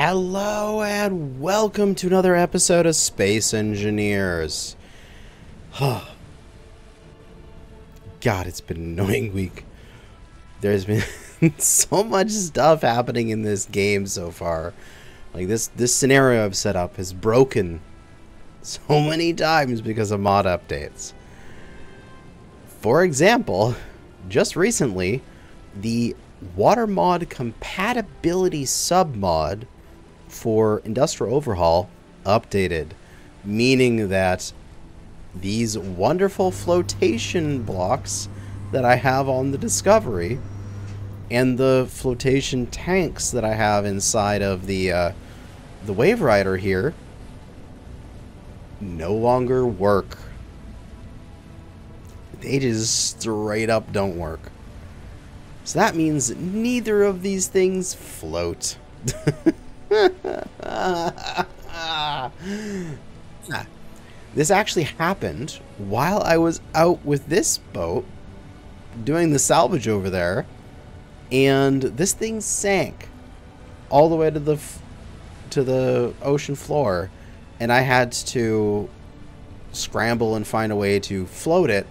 Hello and welcome to another episode of Space Engineers. God, it's been an annoying week. There's been so much stuff happening in this game so far. Like this scenario I've set up has broken so many times because of mod updates. For example, just recently, the water mod compatibility submod for Industrial Overhaul updated, meaning that these wonderful flotation blocks that I have on the Discovery and the flotation tanks that I have inside of the Wave Rider here no longer work. They just straight up don't work. So that means neither of these things float. This actually happened while I was out with this boat doing the salvage over there, and this thing sank all the way to the ocean floor, and I had to scramble and find a way to float it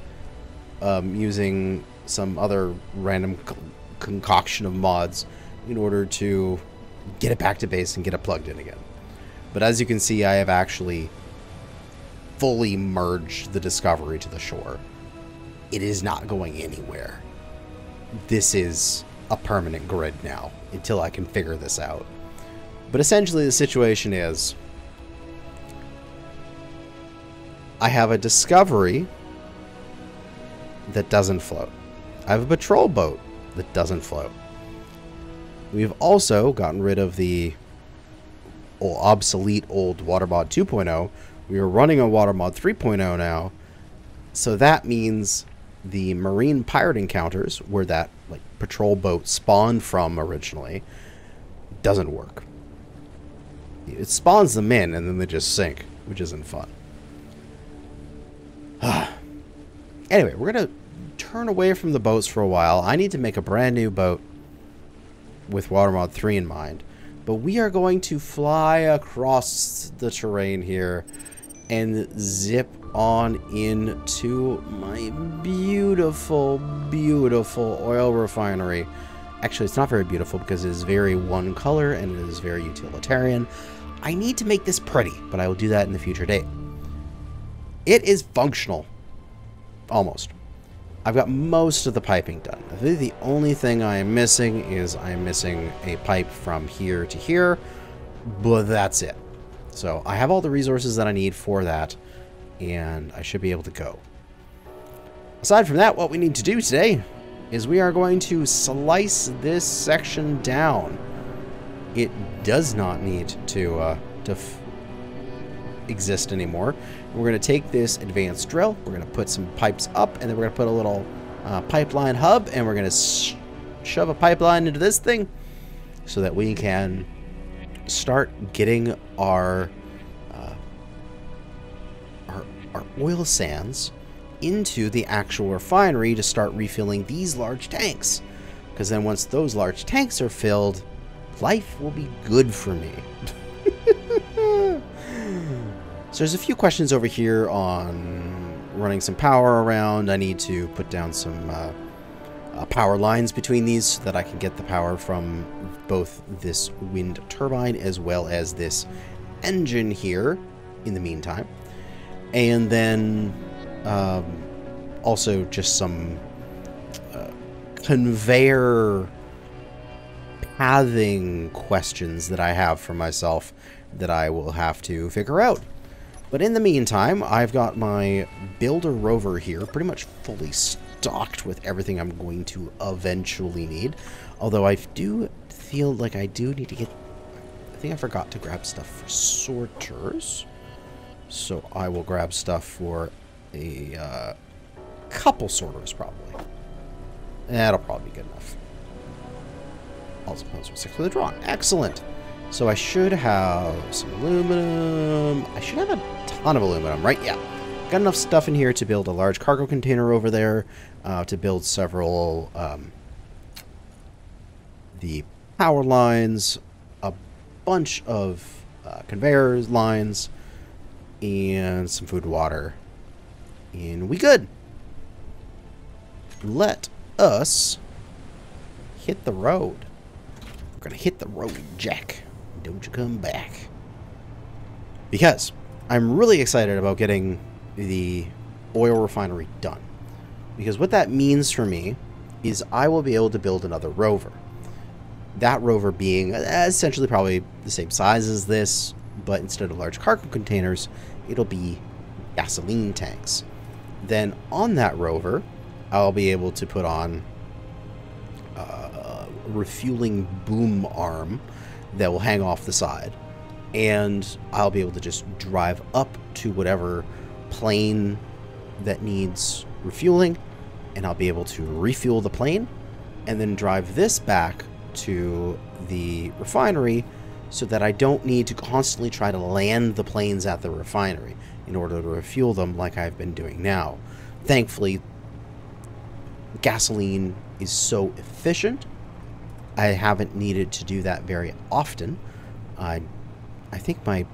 using some other random concoction of mods in order to get it back to base and get it plugged in again. But as you can see, I have actually fully merged the Discovery to the shore. It is not going anywhere. This is a permanent grid now until I can figure this out. But essentially the situation is I have a Discovery that doesn't float. I have a patrol boat that doesn't float. We've also gotten rid of the obsolete old Watermod 2.0. We are running on Watermod 3.0 now. So that means the marine pirate encounters, where that patrol boat spawned from originally, doesn't work. It spawns them in and then they just sink, which isn't fun. Anyway, we're going to turn away from the boats for a while. I need to make a brand new boat with Watermod 3 in mind. But we are going to fly across the terrain here and zip on into my beautiful, beautiful oil refinery. Actually, it's not very beautiful because it is very one color and it is very utilitarian. I need to make this pretty, but I will do that in a future date. It is functional. Almost. I've got most of the piping done. I think the only thing I am missing is I am missing a pipe from here to here, but that's it. So I have all the resources that I need for that, and I should be able to go. Aside from that, what we need to do today is we are going to slice this section down. It does not need to exist anymore. We're going to take this advanced drill, we're going to put some pipes up, and then we're going to put a little pipeline hub, and we're going to shove a pipeline into this thing so that we can start getting our oil sands into the actual refinery to start refilling these large tanks. Because then once those large tanks are filled, life will be good for me. So there's a few questions over here on running some power around. I need to put down some power lines between these so that I can get the power from both this wind turbine as well as this engine here in the meantime. And then also just some conveyor pathing questions that I have for myself that I will have to figure out. But in the meantime, I've got my Builder Rover here pretty much fully stocked with everything I'm going to eventually need. Although I do feel like I do need to get... I think I forgot to grab stuff for sorters. So I will grab stuff for a couple sorters probably. That'll probably be good enough. Also, 6 for the draw. Excellent! So I should have some aluminum. I should have a ton of aluminum, right? Yeah. Got enough stuff in here to build a large cargo container over there, to build several the power lines, a bunch of conveyor lines and some food and water. And we good. Let us hit the road. We're gonna hit the road, Jack. Don't you come back. Because I'm really excited about getting the oil refinery done. Because what that means for me is I will be able to build another rover. That rover being essentially probably the same size as this, but instead of large cargo containers, it'll be gasoline tanks. Then on that rover, I'll be able to put on a refueling boom arm that will hang off the side. And I'll be able to just drive up to whatever plane that needs refueling, and I'll be able to refuel the plane and then drive this back to the refinery so that I don't need to constantly try to land the planes at the refinery in order to refuel them like I've been doing now. Thankfully, gasoline is so efficient, I haven't needed to do that very often. I think my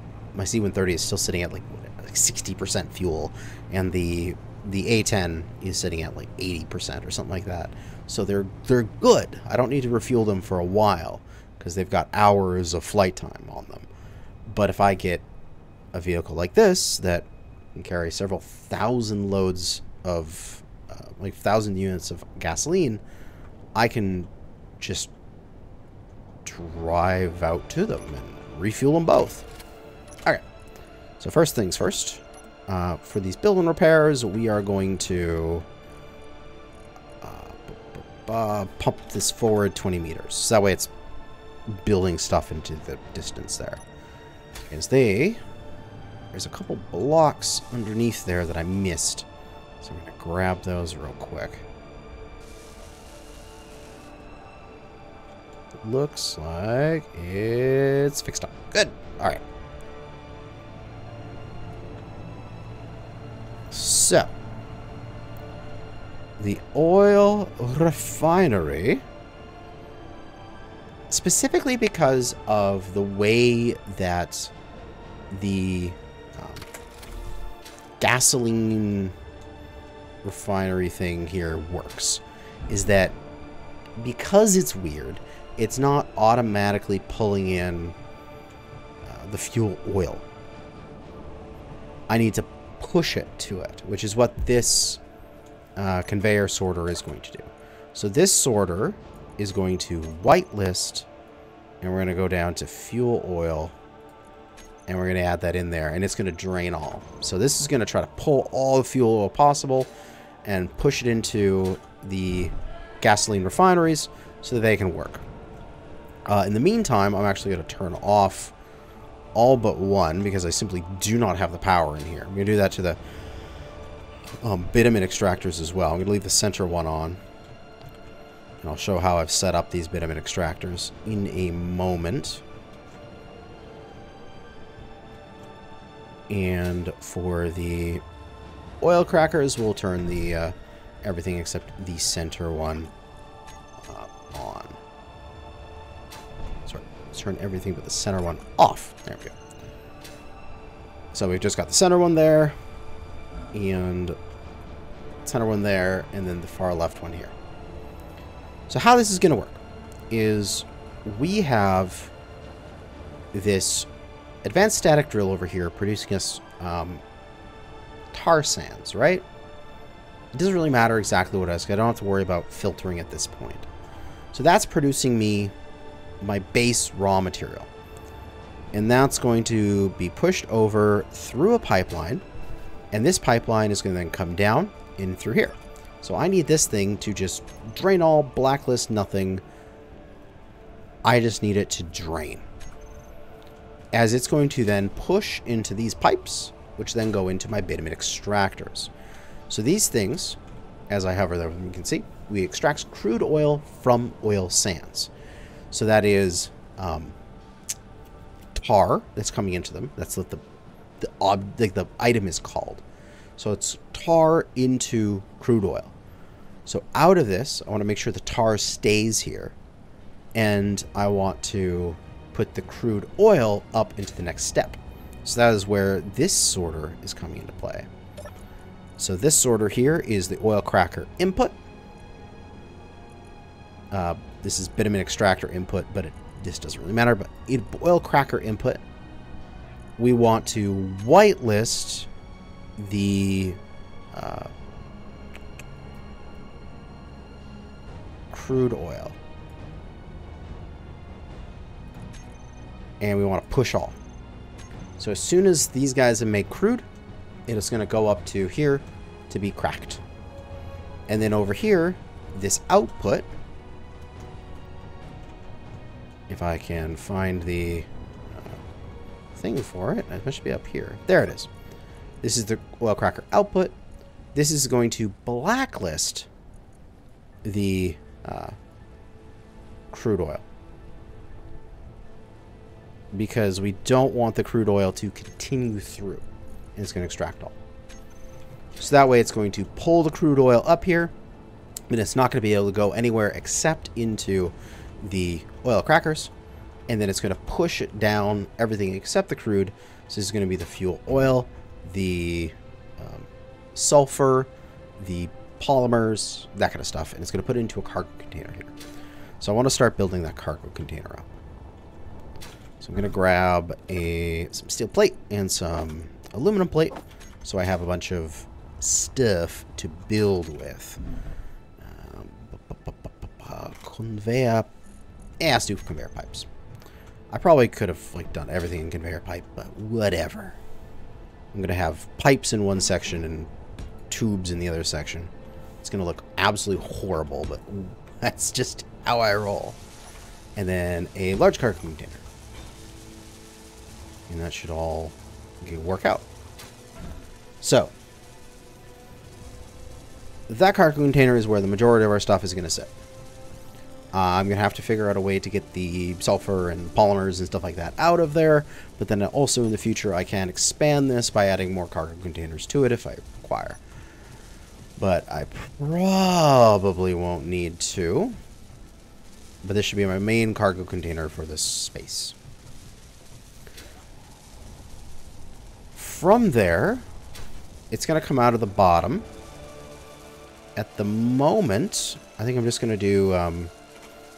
C-130 is still sitting at like 60% fuel, and the A-10 is sitting at like 80% or something like that. So they're good. I don't need to refuel them for a while because they've got hours of flight time on them. But if I get a vehicle like this that can carry several thousand loads of like 1,000 units of gasoline, I can just drive out to them and refuel them both. Okay, so first things first, for these building repairs, we are going to pump this forward 20 meters. So that way it's building stuff into the distance there. Because there's a couple blocks underneath there that I missed. So I'm going to grab those real quick. Looks like it's fixed up. Good. All right. So, the oil refinery, specifically because of the way that the gasoline refinery thing here works, is that because it's weird, it's not automatically pulling in the fuel oil. I need to push it to it, which is what this conveyor sorter is going to do. So this sorter is going to whitelist, and we're going to go down to fuel oil, and we're going to add that in there, and it's going to drain all. So this is going to try to pull all the fuel oil possible and push it into the gasoline refineries so that they can work. In the meantime, I'm actually going to turn off all but one because I simply do not have the power in here. I'm going to do that to the bitumen extractors as well. I'm going to leave the center one on, and I'll show how I've set up these bitumen extractors in a moment. And for the oil crackers, we'll turn the everything except the center one on. Sorry, let's turn everything but the center one off. There we go. So we've just got the center one there, and center one there, and then the far left one here. So how this is going to work is we have this advanced static drill over here producing us tar sands, right? It doesn't really matter exactly what it is. I don't have to worry about filtering at this point. So that's producing me my base raw material. And that's going to be pushed over through a pipeline. And this pipeline is going to then come down in through here. So I need this thing to just drain all, blacklist nothing. I just need it to drain. As it's going to then push into these pipes, which then go into my bitumen extractors. So these things, as I hover there, you can see, we extract crude oil from oil sands. So that is tar that's coming into them. That's what the item is called. So it's tar into crude oil. So out of this, I want to make sure the tar stays here, and I want to put the crude oil up into the next step. So that is where this sorter is coming into play. So this sorter here is the oil cracker input. This is bitumen extractor input, but this doesn't really matter. But in oil cracker input, we want to whitelist the crude oil. And we want to push all. So as soon as these guys have made crude, it is going to go up to here to be cracked. And then over here, this output, if I can find the thing for it, it must be up here. There it is. This is the oil cracker output. This is going to blacklist the crude oil, because we don't want the crude oil to continue through, and it's going to extract all. So that way it's going to pull the crude oil up here, and it's not going to be able to go anywhere except into the oil crackers, and then it's going to push it down everything except the crude. So this is going to be the fuel oil, the sulfur, the polymers, that kind of stuff, and it's going to put it into a cargo container here. So I want to start building that cargo container up. So I'm going to grab some steel plate and some aluminum plate, so I have a bunch of stuff to build with. Conveyor. Yeah, let's do conveyor pipes. I probably could have done everything in conveyor pipe, but whatever. I'm going to have pipes in one section and tubes in the other section. It's going to look absolutely horrible, but that's just how I roll. And then a large cargo container. And that should all work out. So, that cargo container is where the majority of our stuff is going to sit. I'm going to have to figure out a way to get the sulfur and polymers and stuff like that out of there. But then also in the future, I can expand this by adding more cargo containers to it if I require. But I probably won't need to. But this should be my main cargo container for this space. From there, it's going to come out of the bottom. At the moment, I think I'm just going to do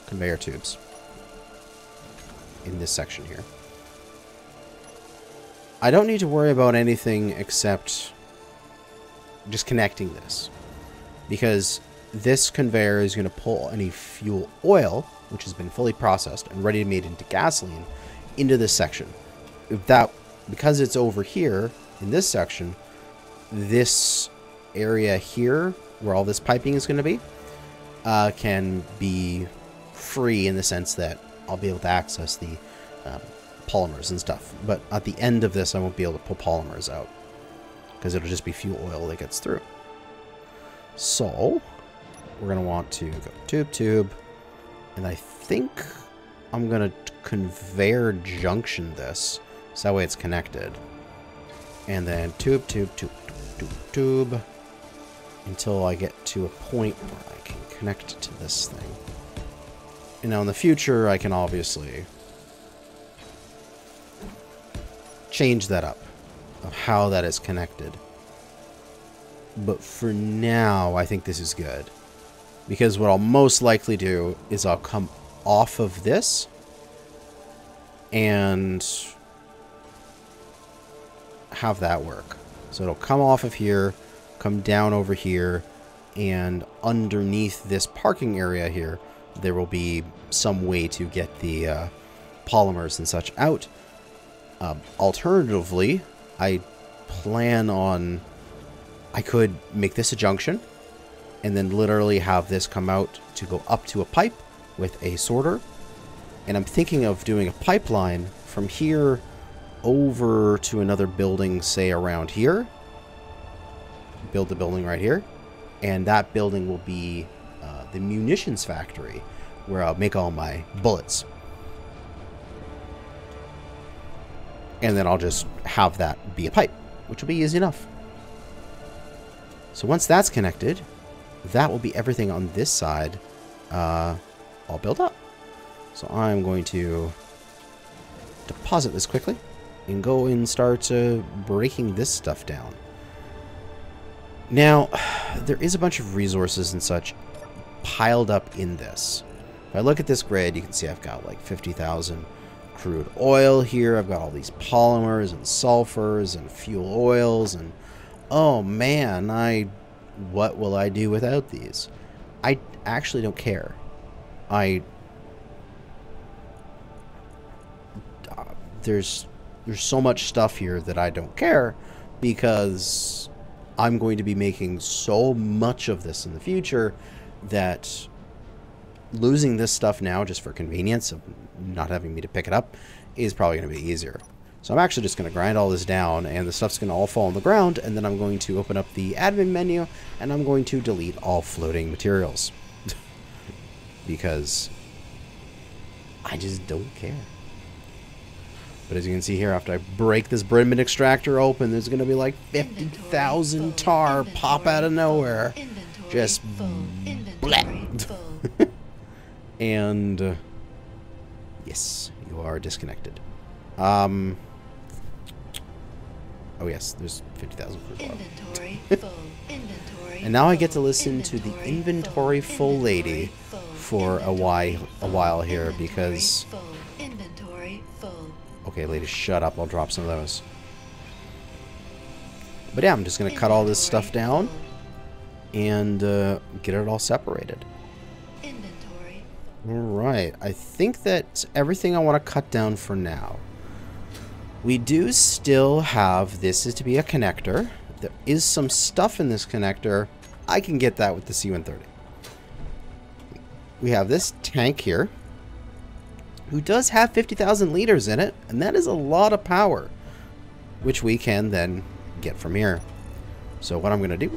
conveyor tubes in this section here. I don't need to worry about anything except just connecting this, because this conveyor is going to pull any fuel oil, which has been fully processed and ready to be made into gasoline, into this section. Because it's over here in this section, this area here where all this piping is going to be can be free in the sense that I'll be able to access the polymers and stuff. But at the end of this, I won't be able to pull polymers out because it'll just be fuel oil that gets through. So we're going to want to go tube, and I think I'm going to conveyor junction this so that way it's connected. And then tube until I get to a point where I can connect to this thing. And now in the future, I can obviously change that up of how that is connected. But for now, I think this is good. Because what I'll most likely do is I'll come off of this and have that work. So it'll come off of here, come down over here, and underneath this parking area here, there will be some way to get the polymers and such out. Alternatively, I plan on... I could make this a junction, and then literally have this come out to go up to a pipe with a sorter. And I'm thinking of doing a pipeline from here over to another building, say around here. Build the building right here. And that building will be the munitions factory, where I'll make all my bullets. And then I'll just have that be a pipe, which will be easy enough. So once that's connected, that will be everything on this side all built up. So I'm going to deposit this quickly and go and start breaking this stuff down. Now, there is a bunch of resources and such piled up in this. If I look at this grid, you can see I've got like 50,000 crude oil here. I've got all these polymers and sulfurs and fuel oils, and oh man, what will I do without these? I actually don't care. There's so much stuff here that I don't care, because I'm going to be making so much of this in the future that losing this stuff now just for convenience of not having me to pick it up is probably going to be easier. So I'm actually just going to grind all this down, and the stuff's going to all fall on the ground, and then I'm going to open up the admin menu, and I'm going to delete all floating materials. Because I just don't care. But as you can see here, after I break this Bridman extractor open, there's going to be like 50,000 tar pop out of nowhere. Just bleh. And yes, you are disconnected. Oh yes, there's 50,000 inventory full. Inventory. And now I get to listen to the inventory full lady for a while here, because okay, lady, shut up. I'll drop some of those. But yeah, I'm just going to cut all this stuff down and get it all separated. Alright, I think that's everything I want to cut down for now. We do still have, this is to be a connector. There is some stuff in this connector. I can get that with the C-130. We have this tank here, who does have 50,000 liters in it, and that is a lot of power, which we can then get from here. So what I'm going to do,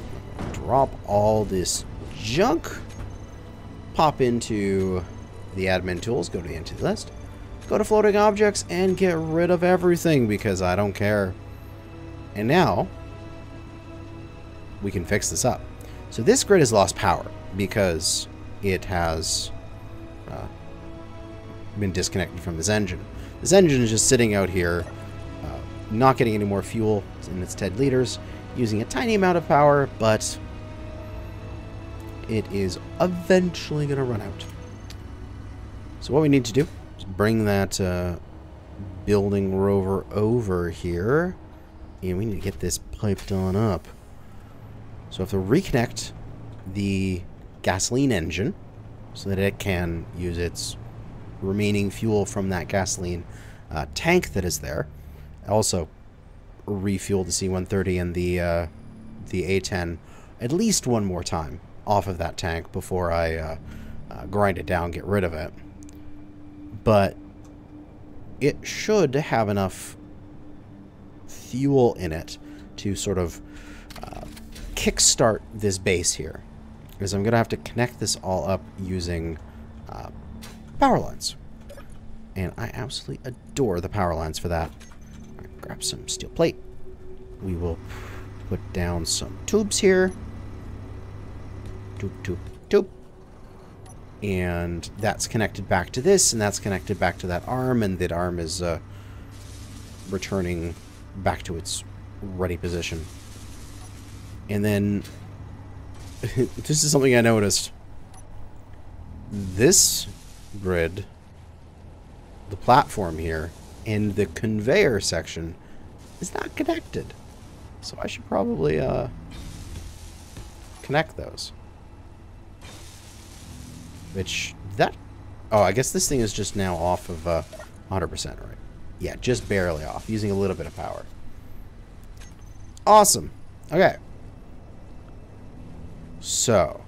drop all this junk, pop into the admin tools, go to the entity list, go to floating objects, and get rid of everything, because I don't care. And now we can fix this up. So this grid has lost power because it has been disconnected from this engine. This engine is just sitting out here, not getting any more fuel in its 10 liters, using a tiny amount of power, but it is eventually going to run out. So what we need to do is bring that building rover over here, and we need to get this piped on up. So I have to reconnect the gasoline engine so that it can use its remaining fuel from that gasoline tank that is there. Also refuel the C-130 and the A-10 at least one more time off of that tank before I grind it down, get rid of it. But it should have enough fuel in it to sort of kickstart this base here, because I'm going to have to connect this all up using power lines. And I absolutely adore the power lines for that. Right, grab some steel plate. We will put down some tubes here. Tube. And that's connected back to this, and that's connected back to that arm, and that arm is returning back to its ready position. And then this is something I noticed. This grid, the platform here, and the conveyor section is not connected. So I should probably connect those. Which, oh, I guess this thing is just now off of 100%, right? Yeah, just barely off, using a little bit of power. Awesome. Okay. So,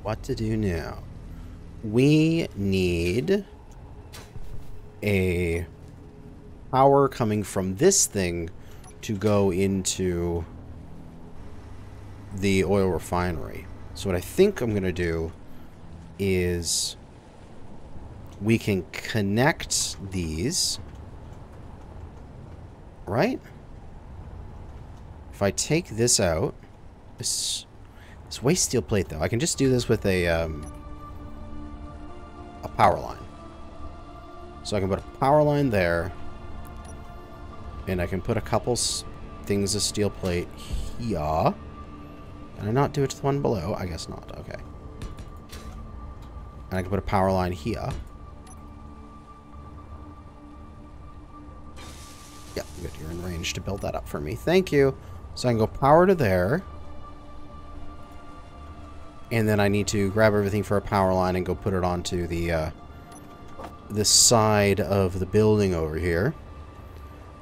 what to do now? We need a power coming from this thing to go into the oil refinery. So what I think I'm going to do is we can connect these, right? If I take this out, this waste steel plate though, I can just do this with a power line. So I can put a power line there. And I can put a couple things of steel plate here. Can I not do it to the one below? I guess not. Okay. And I can put a power line here. Yep, good. You're in range to build that up for me. Thank you. So I can go power to there. And then I need to grab everything for a power line and go put it onto the side of the building over here,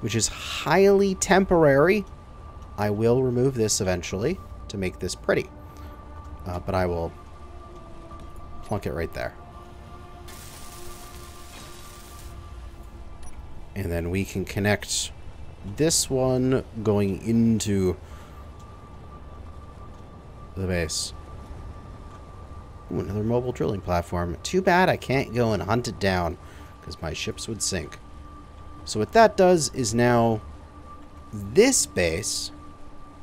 which is highly temporary. I will remove this eventually to make this pretty. But I will plunk it right there. And then we can connect this one going into the base. Ooh, another mobile drilling platform. Too bad I can't go and hunt it down because my ships would sink. So what that does is now this base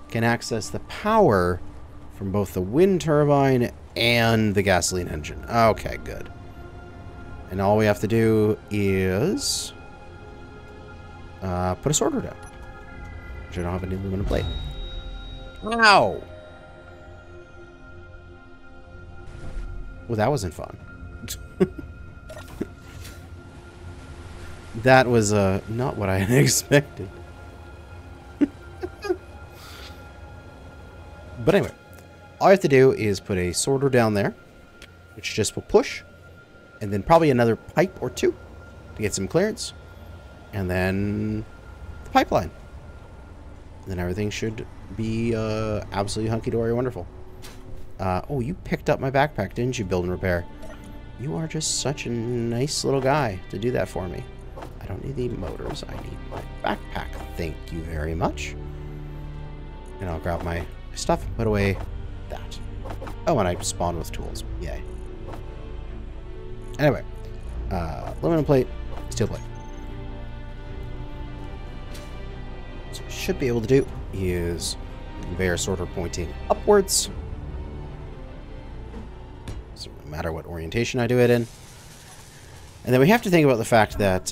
can access the power from both the wind turbine and the gasoline engine. Okay, good. And all we have to do is put a sorter down, which I don't have any aluminum plate. Ow! Well, that wasn't fun. That was not what I had expected. But anyway, all I have to do is put a sorter down there, which just will push, and then probably another pipe or two to get some clearance, and then the pipeline. And then everything should be absolutely hunky-dory wonderful. Oh, you picked up my backpack, didn't you, build and repair? You are just such a nice little guy to do that for me. I don't need the motors. I need my backpack. Thank you very much. And I'll grab my stuff and put away that. Oh, and I spawned with tools. Yay. Anyway. Aluminum plate, steel plate. So what I should be able to do is conveyor sorter pointing upwards. Doesn't matter what orientation I do it in. And then we have to think about the fact that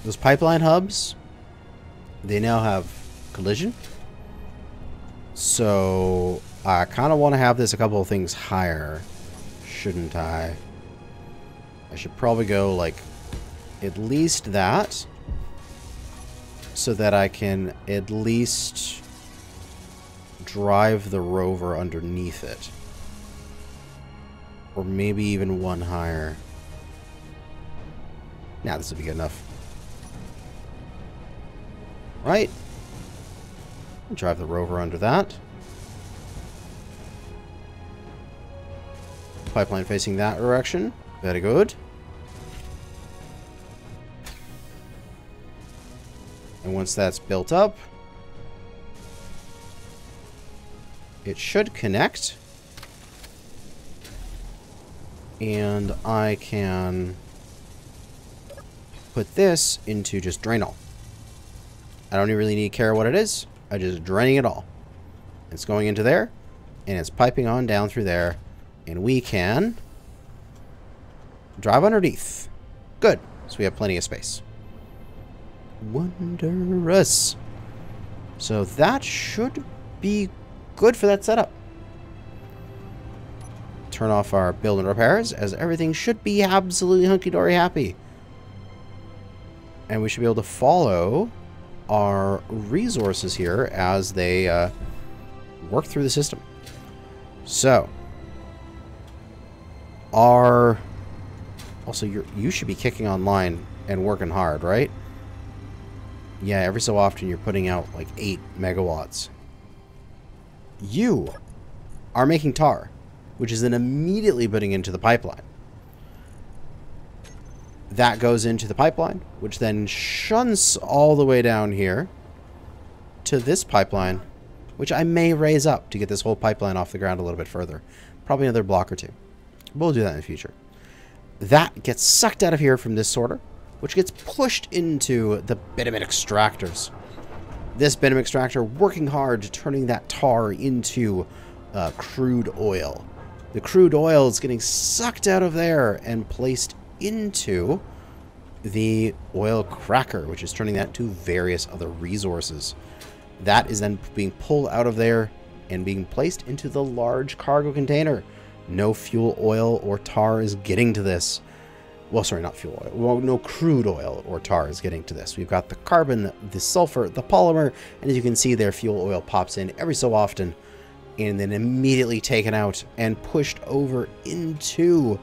those pipeline hubs, they now have collision. So I kind of want to have this a couple of things higher, shouldn't I? I should probably go like at least that, so that I can at least drive the rover underneath it. Or maybe even one higher. Nah, this will be good enough. Right? I'll drive the rover under that. Pipeline facing that direction. Very good. And once that's built up, it should connect. And I can put this into just drain all. I don't really need to care what it is. I'm just draining it all. It's going into there, and it's piping on down through there, and we can drive underneath. Good. So we have plenty of space. Wondrous. So that should be good for that setup. Turn off our build and repairs, as everything should be absolutely hunky-dory happy. And we should be able to follow our resources here as they work through the system. So, also you should be kicking online and working hard, right? Yeah, every so often you're putting out like 8 megawatts. You are making tar, which is then immediately putting into the pipeline. That goes into the pipeline, which then shunts all the way down here to this pipeline, which I may raise up to get this whole pipeline off the ground a little bit further. Probably another block or two. We'll do that in the future. That gets sucked out of here from this sorter, which gets pushed into the bitumen extractors. This bitumen extractor working hard, turning that tar into crude oil. The crude oil is getting sucked out of there and placed into the oil cracker, which is turning that to various other resources. That is then being pulled out of there and being placed into the large cargo container. No fuel oil or tar is getting to this. Well, sorry, not fuel oil. Well, no crude oil or tar is getting to this. We've got the carbon, the sulfur, the polymer, and as you can see there, fuel oil pops in every so often and then immediately taken out and pushed over into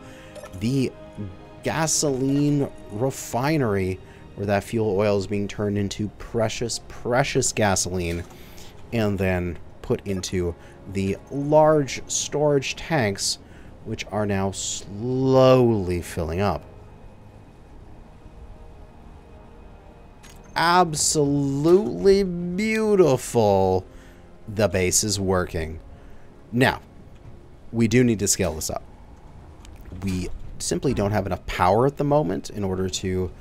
the gasoline refinery, where that fuel oil is being turned into precious, precious gasoline and then put into the large storage tanks, which are now slowly filling up. Absolutely beautiful. The base is working. Now, we do need to scale this up. We simply don't have enough power at the moment in order to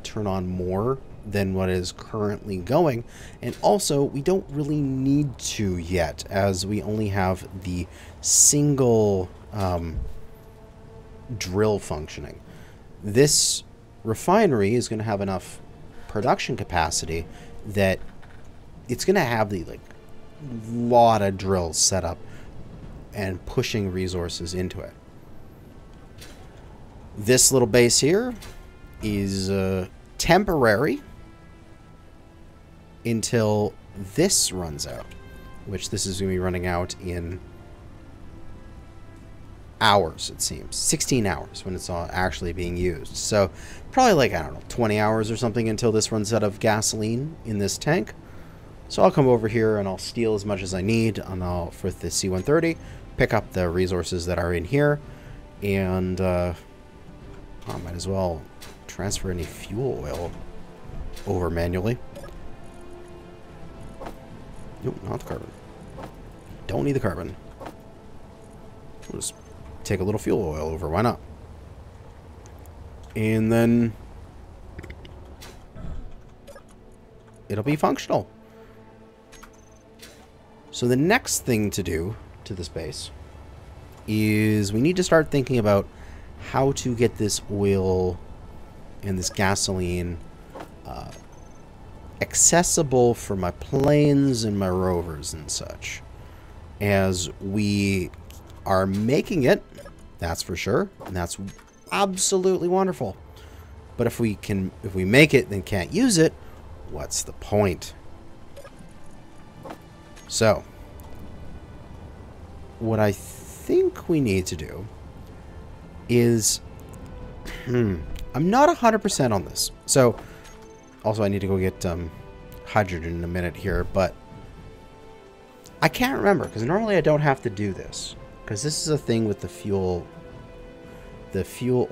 turn on more than what is currently going, and also we don't really need to yet, as we only have the single drill functioning. This refinery is going to have enough production capacity that it's going to have the lot of drills set up and pushing resources into it. This little base here is temporary until this runs out, which this is going to be running out in hours, it seems. 16 hours when it's all actually being used. So probably I don't know, 20 hours or something until this runs out of gasoline in this tank. So I'll come over here and I'll steal as much as I need for the C-130, pick up the resources that are in here, and I might as well transfer any fuel oil over manually. Nope, not the carbon. Don't need the carbon. We'll just take a little fuel oil over, why not? And then it'll be functional. So the next thing to do to this base is we need to start thinking about how to get this oil and this gasoline accessible for my planes and my rovers and such. As we are making it, that's for sure, and that's absolutely wonderful. But if we make it then can't use it, what's the point? So what I think we need to do is I'm not 100% on this. So also I need to go get hydrogen in a minute here, but I can't remember because normally I don't have to do this, because this is a thing with the fuel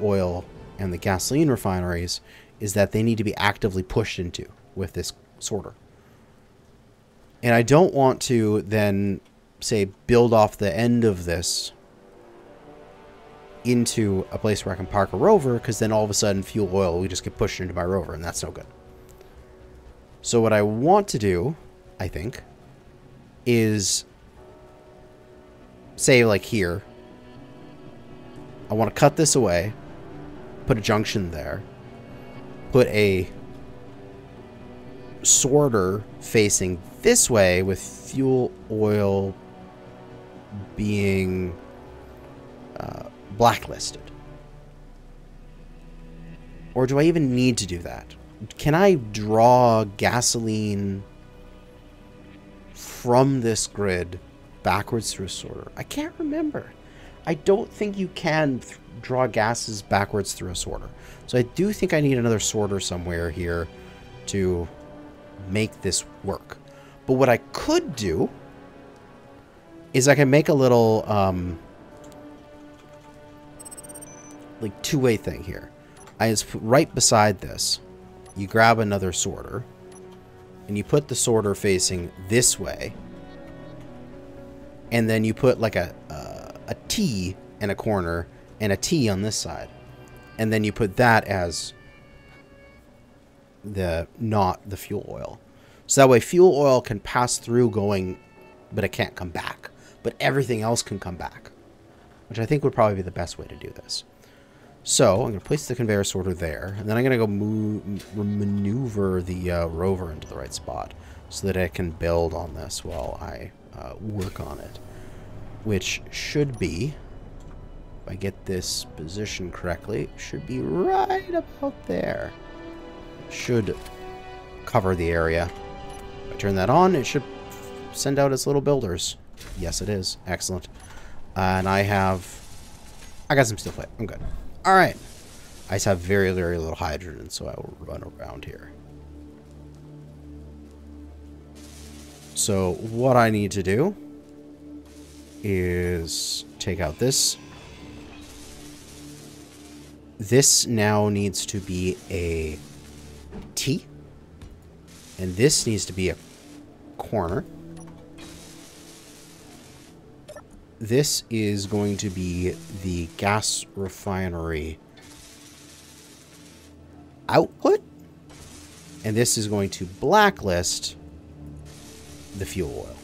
oil and the gasoline refineries, is that they need to be actively pushed into with this sorter. And I don't want to then say build off the end of this into a place where I can park a rover, because then all of a sudden fuel oil we just get pushed into my rover, and that's no good. So what I want to do, I think, is say here, I want to cut this away, put a junction there, put a sorter facing this way with fuel oil being blacklisted. Or do I even need to do that? Can I draw gasoline from this grid backwards through a sorter? I can't remember. I don't think you can draw gases backwards through a sorter. So I do think I need another sorter somewhere here to make this work. But what I could do is I can make a little two-way thing here. I just put right beside this, you grab another sorter and you put the sorter facing this way, and then you put a T in a corner and a T on this side, and then you put that as not the fuel oil. So that way fuel oil can pass through going, but it can't come back. But everything else can come back, which I think would probably be the best way to do this. So I'm going to place the conveyor sorter there, and then I'm going to go maneuver the rover into the right spot so that I can build on this while I work on it, which should be, if I get this position correctly, should be right about there. Should cover the area. If I turn that on, it should send out its little builders. Yes, it is. Excellent. And I got some steel plate. I'm good. All right. I just have very, very little hydrogen, so I will run around here. So what I need to do is take out this. This now needs to be a T. And this needs to be a corner. This is going to be the gas refinery output. And this is going to blacklist the fuel oil.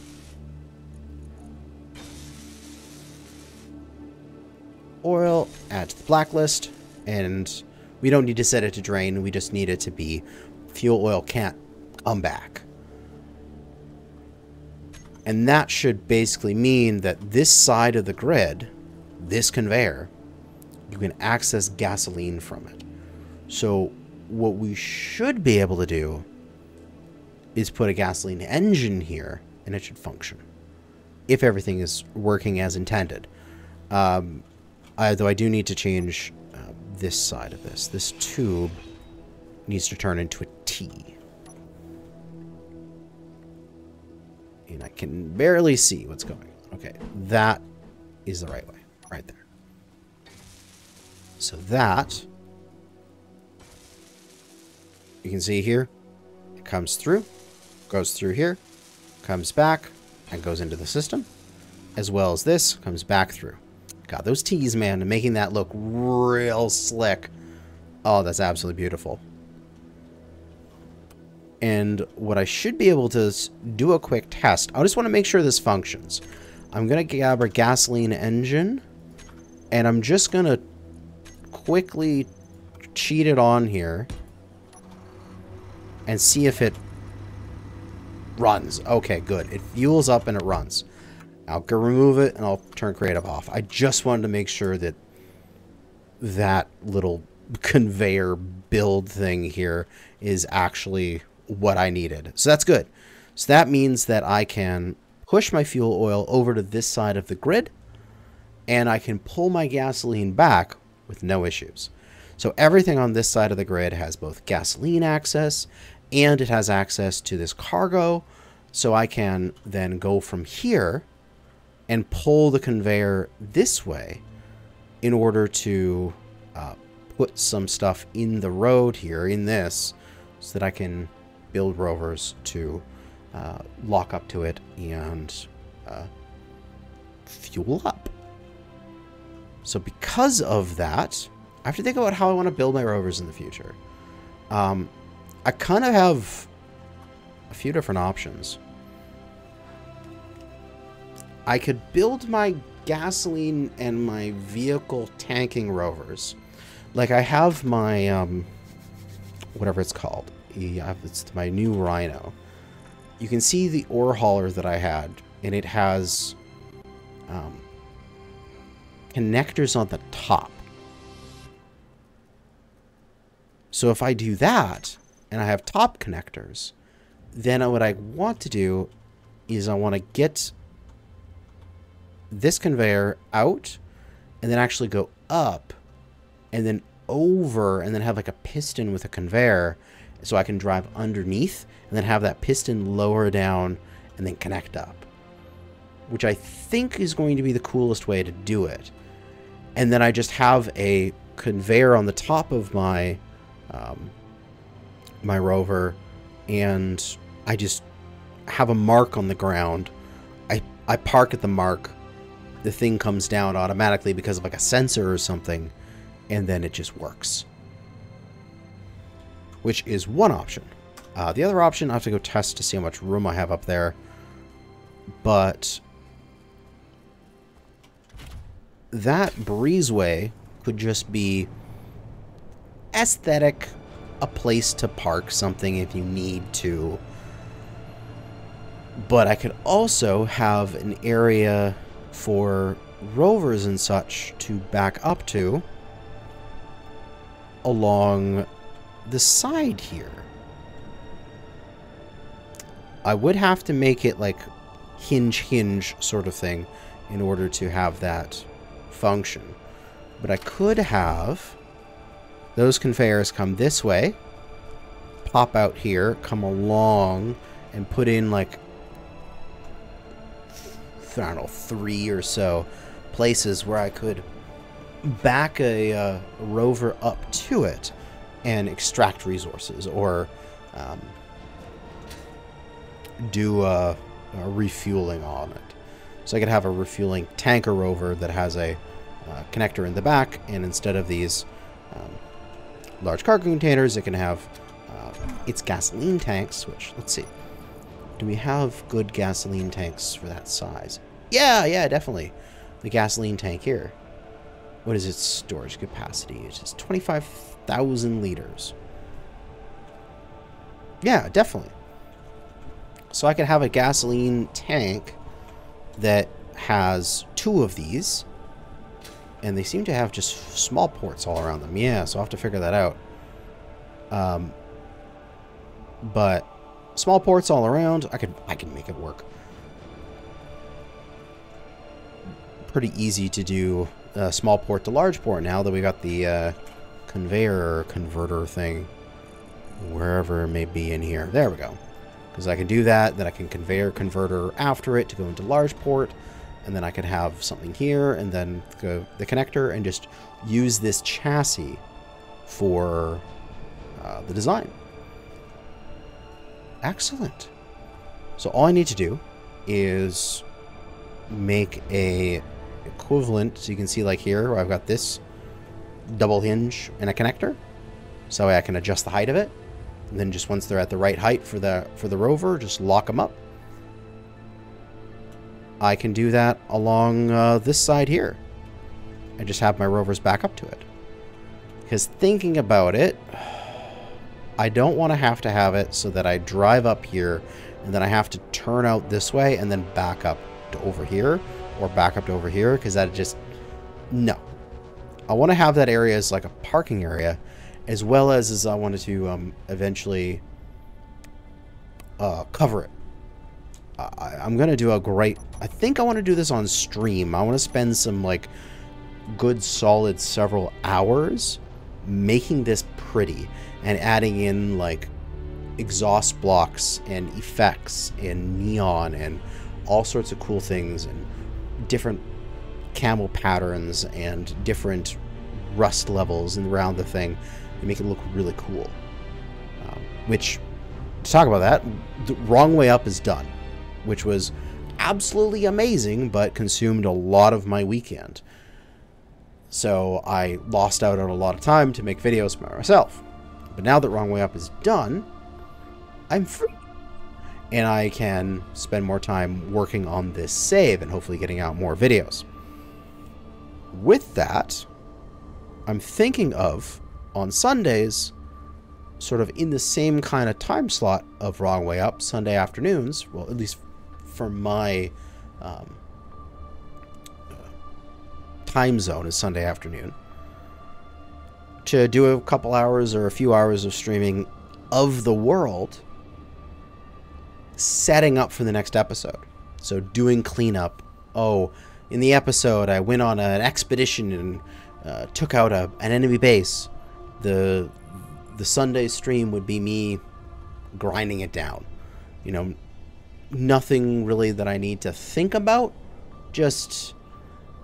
Oil, add to the blacklist, and we don't need to set it to drain. We just need it to be fuel oil can't come back. And that should basically mean that this side of the grid, this conveyor, you can access gasoline from it. So what we should be able to do is put a gasoline engine here, and it should function if everything is working as intended. Though I do need to change this side of this. This tube needs to turn into a T. And I can barely see what's going on. Okay, that is the right way. Right there. So that, you can see here, it comes through, goes through here, comes back, and goes into the system. As well as this, comes back through. God, those T's, man, making that look real slick. Oh, that's absolutely beautiful. And what I should be able to do a quick test. I just want to make sure this functions. I'm going to grab a gasoline engine, and I'm just going to quickly cheat it on here and see if it runs. Okay, good. It fuels up and it runs. I'll go remove it and I'll turn creative off. I just wanted to make sure that that little conveyor build thing here is actually what I needed. So that's good. So that means that I can push my fuel oil over to this side of the grid, and I can pull my gasoline back with no issues. So everything on this side of the grid has both gasoline access and it has access to this cargo. So I can then go from here and pull the conveyor this way in order to put some stuff in the road here, in this, so that I can build rovers to lock up to it and fuel up. So because of that, I have to think about how I want to build my rovers in the future. I kind of have a few different options. I could build my gasoline and my vehicle tanking rovers. Like I have my, whatever it's called. It's my new Rhino. You can see the ore hauler that I had, and it has connectors on the top. So if I do that, and I have top connectors, then what I want to do is I want to get this conveyor out, and then actually go up, and then over, and then have like a piston with a conveyor, so I can drive underneath, and then have that piston lower down, and then connect up. Which I think is going to be the coolest way to do it. And then I just have a conveyor on the top of my my rover, and I just have a mark on the ground. I park at the mark. The thing comes down automatically because of like a sensor or something, and then it just works. Which is one option. The other option, I have to go test to see how much room I have up there. But that breezeway could just be aesthetic, a place to park something if you need to. But I could also have an area for rovers and such to back up to along the side here. I would have to make it like hinge sort of thing in order to have that function. But I could have those conveyors come this way, pop out here, come along, and put in like, I don't know, 3 or so places where I could back a rover up to it and extract resources, or do a refueling on it. So I could have a refueling tanker rover that has a connector in the back, and instead of these large cargo containers, it can have its gasoline tanks, which, let's see. Do we have good gasoline tanks for that size? Yeah, definitely. The gasoline tank here. What is its storage capacity? It's just 25,000 liters. Yeah, definitely. So I could have a gasoline tank that has 2 of these. And they seem to have just small ports all around them. Yeah, so I'll have to figure that out. But small ports all around, I can make it work. Pretty easy to do small port to large port now that we got the conveyor converter thing wherever it may be in here. There we go. Because I can do that, then I can conveyor converter after it to go into large port, and then I could have something here, and then go the connector, and just use this chassis for the design. Excellent. So all I need to do is make a equivalent, so you can see like here where I've got this double hinge and a connector, so I can adjust the height of it, and then just once they're at the right height for the rover, just lock them up. I can do that along this side here and just have my rovers back up to it. Because thinking about it, I don't want to have it so that I drive up here and then I have to turn out this way and then back up to over here, or back up to over here, because that just, no. I want to have that area as like a parking area, as well as I wanted to eventually cover it. I'm going to do a great, I think I want to do this on stream. I want to spend some like good solid several hours making this pretty and adding in like exhaust blocks and effects and neon and all sorts of cool things and different camel patterns and different rust levels and around the thing and make it look really cool. Which, to talk about that, the Wrong Way Up is done, which was absolutely amazing, but consumed a lot of my weekend. So I lost out on a lot of time to make videos by myself. But now that Wrong Way Up is done, I'm free. And I can spend more time working on this save and hopefully getting out more videos. With that, I'm thinking of, on Sundays, sort of in the same kind of time slot of Wrong Way Up, Sunday afternoons, well, at least for my time zone is Sunday afternoon, to do a couple hours or a few hours of streaming of the world, setting up for the next episode. So doing cleanup. Oh, in the episode, I went on an expedition and took out an enemy base. The Sunday stream would be me grinding it down. You know, nothing really that I need to think about.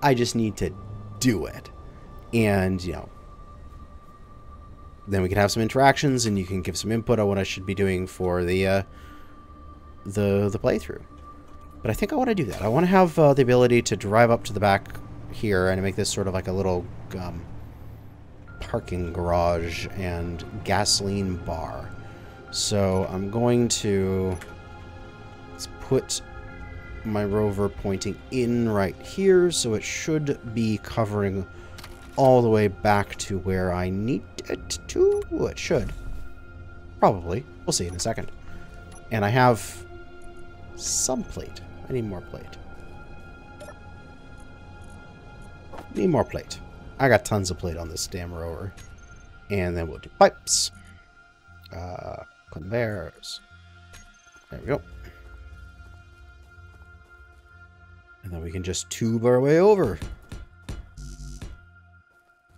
I just need to do it. And, you know, then we can have some interactions and you can give some input on what I should be doing for the playthrough. But I think I want to do that. I want to have the ability to drive up to the back here and make this sort of like a little parking garage and gasoline bar. So I'm going to put my rover pointing in right here, so it should be covering all the way back to where I need it to. Ooh, it should. Probably. We'll see in a second. And I have some plate. I need more plate. Need more plate. I got tons of plate on this damn rower. And then we'll do pipes. Conveyors. There we go. And then we can just tube our way over.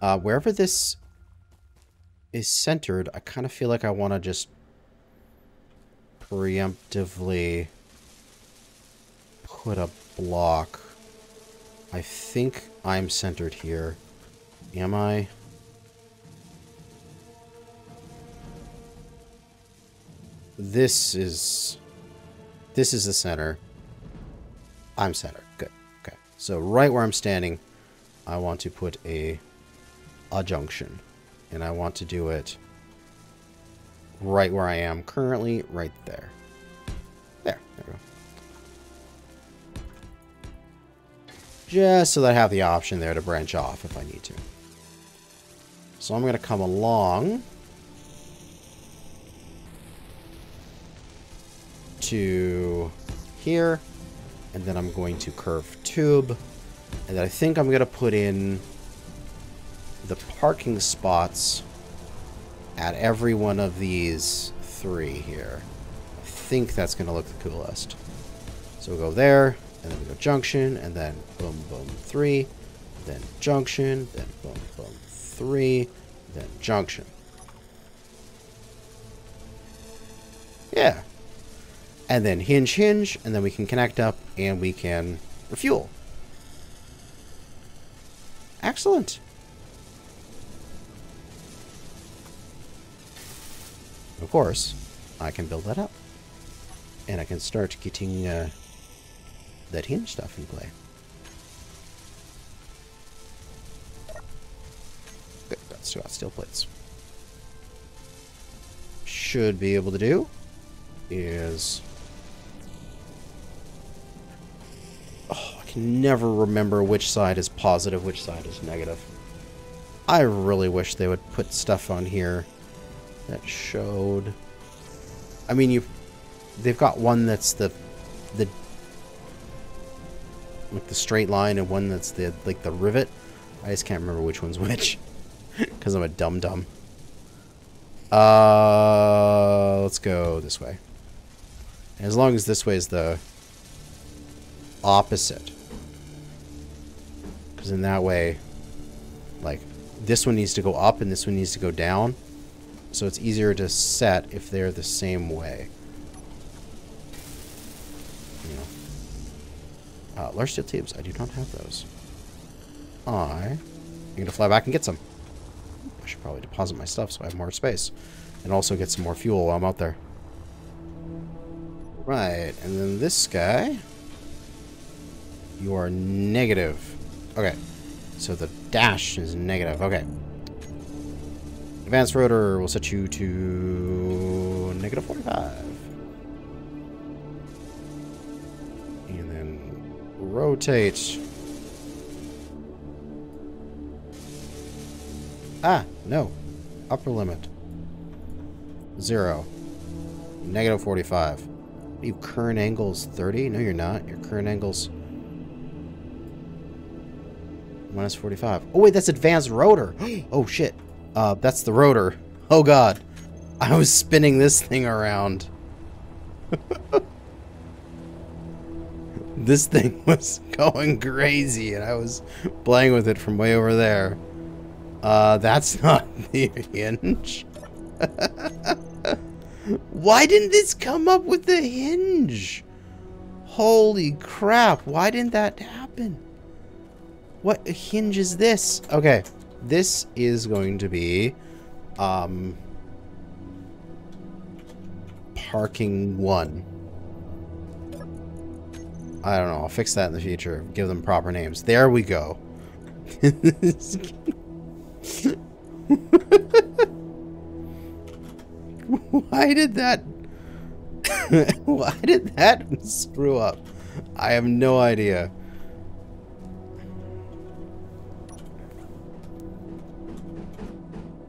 Wherever this is centered, I kind of feel like I want to just preemptively put a block. I think I'm centered here. Am I? This is the center. I'm centered. Good. Okay. So right where I'm standing, I want to put a junction. And I want to do it right where I am currently, right there. There we go. Just so that I have the option there to branch off if I need to. So I'm going to come along to here, and then I'm going to curve tube, and then I think I'm going to put in the parking spots at every one of these 3 here. I think that's going to look the coolest. So we'll go there, and then we go junction, and then boom, boom, 3, then junction, then boom, boom, 3, then junction. Yeah. And then hinge, hinge, and then we can connect up, and we can refuel. Excellent. Of course, I can build that up. And I can start getting that hinge stuff in play. Good, that's got steel plates. Should be able to do is... Oh, I can never remember which side is positive, which side is negative. I really wish they would put stuff on here that showed... I mean, they've got one that's the like the straight line, and one that's the rivet. I just can't remember which one's which because I'm a dum-dum. Let's go this way. As long as this way is the opposite, because in that way, like, this one needs to go up and this one needs to go down, so it's easier to set if they're the same way. You know. Large steel tubes. I do not have those. I'm gonna fly back and get some. I should probably deposit my stuff so I have more space, and also get some more fuel while I'm out there. Right, and then this guy, you are negative. Okay, so the dash is negative. Okay. Advanced rotor will set you to negative 45. And then rotate. Ah, no. Upper limit. 0. Negative 45. You current angle's 30? No, you're not. Your current angle's minus 45. Oh, wait, that's advanced rotor. Oh, shit. That's the rotor. Oh, God. I was spinning this thing around. This thing was going crazy, and I was playing with it from way over there. That's not the hinge. Why didn't this come up with the hinge? Holy crap. Why didn't that happen? What hinge is this? Okay. This is going to be parking 1. I don't know. I'll fix that in the future. Give them proper names. There we go. Why did that... Why did that screw up? I have no idea.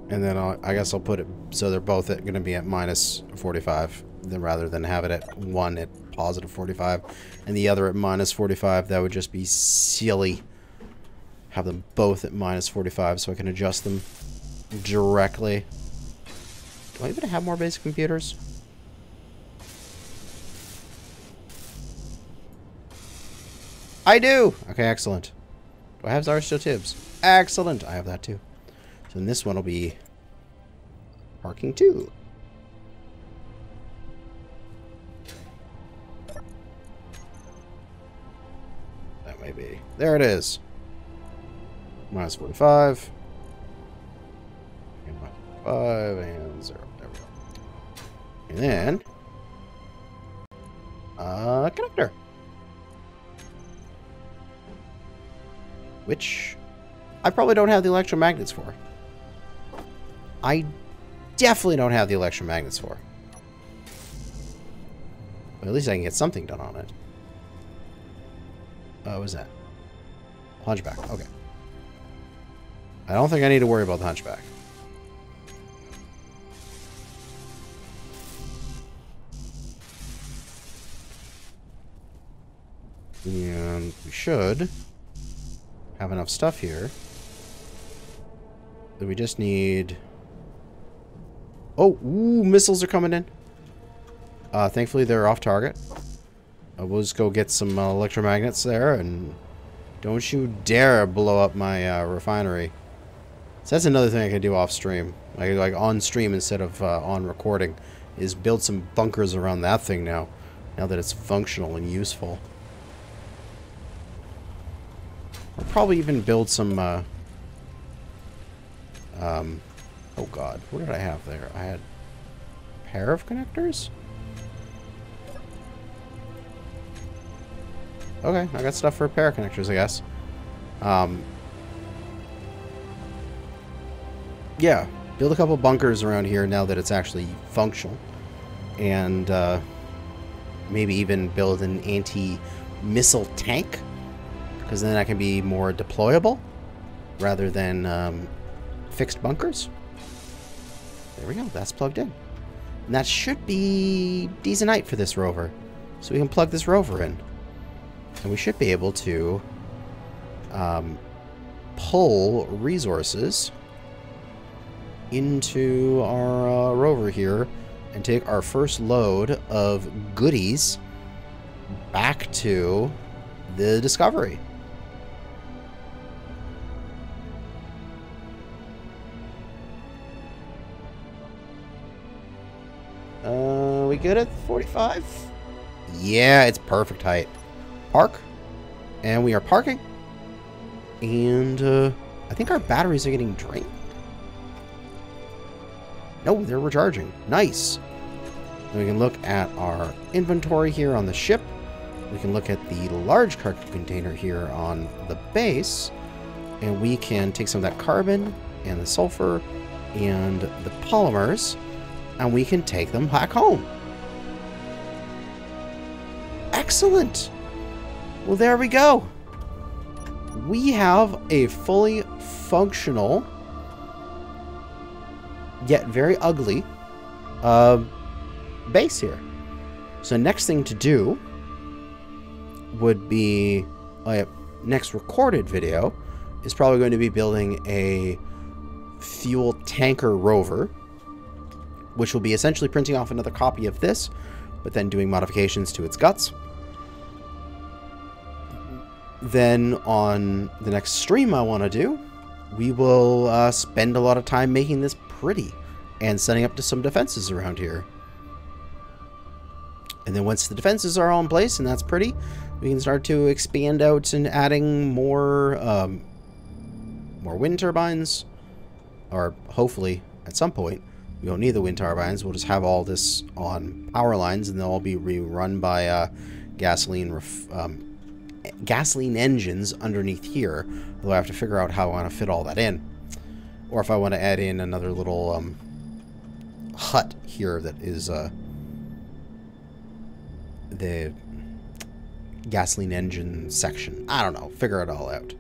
And then I guess I'll put it so they're both going to be at minus 45, then rather than have it at one at positive 45 and the other at minus 45. That would just be silly. Have them both at minus 45 so I can adjust them directly. Do I even have more basic computers? I do! Okay, excellent. Do I have Zarsto Tibbs? Excellent! I have that too. So then this one will be parking too. That may be. There it is. Minus 45. And minus 5 and 0. There we go. And then connector. Which I probably don't have the electromagnets for. I definitely don't have the electromagnets for. But at least I can get something done on it. What was that? Hunchback. Okay. I don't think I need to worry about the hunchback. And we should have enough stuff here that we just need... Oh, ooh, missiles are coming in. Thankfully, they're off target. We'll just go get some electromagnets there, and don't you dare blow up my refinery. So that's another thing I can do off stream, like on stream instead of on recording, is build some bunkers around that thing now that it's functional and useful. I'll probably even build some. Oh God, what did I have there? I had a pair of connectors? Okay, I got stuff for a pair of connectors, I guess. Yeah, build a couple bunkers around here now that it's actually functional. And maybe even build an anti-missile tank, because then that can be more deployable rather than fixed bunkers. There we go, that's plugged in. And that should be decent height for this rover. So we can plug this rover in. And we should be able to pull resources into our rover here and take our first load of goodies back to the Discovery. We good at 45? Yeah, it's perfect height. Park. And we are parking. And I think our batteries are getting drained. No, they're recharging. Nice. And we can look at our inventory here on the ship. We can look at the large cargo container here on the base. And we can take some of that carbon and the sulfur and the polymers, and we can take them back home. Excellent. Well, there we go. We have a fully functional, yet very ugly, base here. So next thing to do would be, next recorded video is probably going to be building a fuel tanker rover, which will be essentially printing off another copy of this, but then doing modifications to its guts. Then on the next stream I want to do, we will spend a lot of time making this pretty and setting up to some defenses around here. And then once the defenses are all in place and that's pretty, we can start to expand out and adding more wind turbines, or hopefully at some point we don't need the wind turbines. We'll just have all this on power lines and they'll all be rerun by gasoline engines underneath here, although I have to figure out how I want to fit all that in, or if I want to add in another little hut here that is the gasoline engine section. I don't know, figure it all out.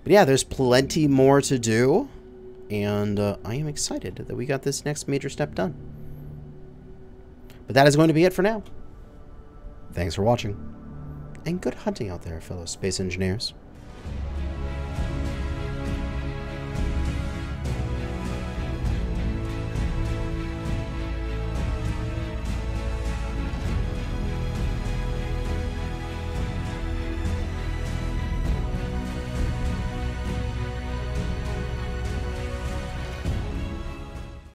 But yeah, there's plenty more to do, And I am excited that we got this next major step done. But that is going to be it for now. Thanks for watching. And good hunting out there, fellow space engineers.